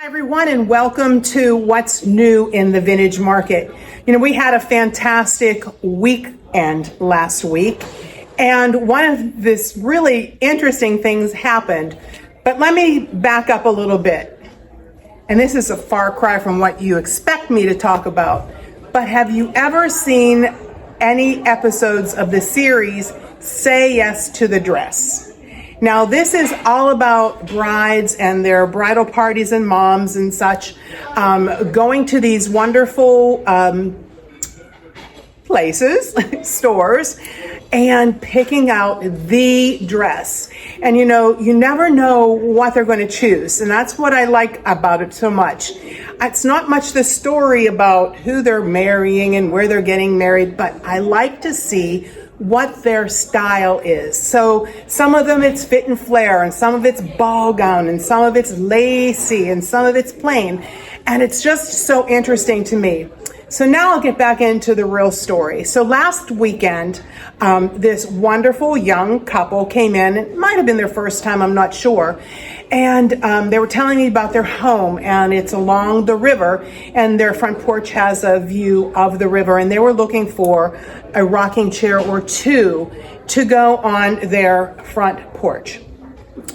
Hi everyone, and welcome to What's New in the Vintage Market. We had a fantastic weekend last week, and one of this really interesting things happened. But let me back up a little bit. And this is a far cry from what you expect me to talk about. But have you ever seen any episodes of the series Say Yes to the Dress? Now, this is all about brides and their bridal parties and moms and such, going to these wonderful places, stores, and picking out the dress. And you never know what they're going to choose. And that's what I like about it so much. It's not much the story about who they're marrying and where they're getting married, but I like to see what their style is. So some of them it's fit and flare, and some of it's ball gown, and some of it's lacy, and some of it's plain. And it's just so interesting to me. So now I'll get back into the real story. So last weekend, this wonderful young couple came in. It might have been their first time, I'm not sure. And they were telling me about their home, and it's along the river, and their front porch has a view of the river, and they were looking for a rocking chair or two to go on their front porch.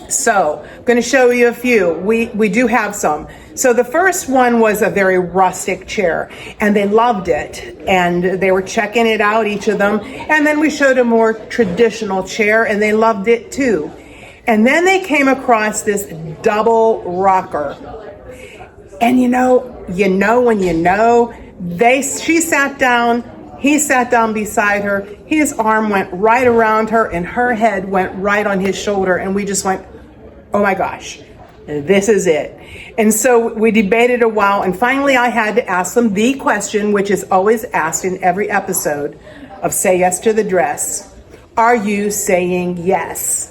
So I'm going to show you a few. We do have some. So the first one was a very rustic chair, and they loved it, and they were checking it out, each of them. And then we showed a more traditional chair, and they loved it too. And then they came across this double rocker. And she sat down, he sat down beside her, his arm went right around her, and her head went right on his shoulder, and we just went, oh my gosh, this is it. And so we debated a while, and finally I had to ask them the question, which is always asked in every episode of Say Yes to the Dress. Are you saying yes?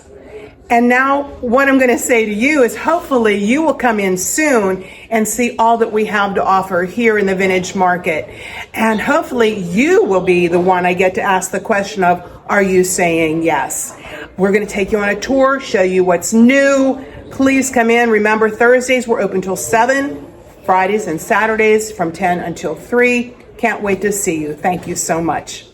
And now what I'm going to say to you is hopefully you will come in soon and see all that we have to offer here in the vintage market. And hopefully you will be the one I get to ask the question of, are you saying yes? We're going to take you on a tour, show you what's new. Please come in. Remember, Thursdays we're open till 7, Fridays and Saturdays from 10 until 3. Can't wait to see you. Thank you so much.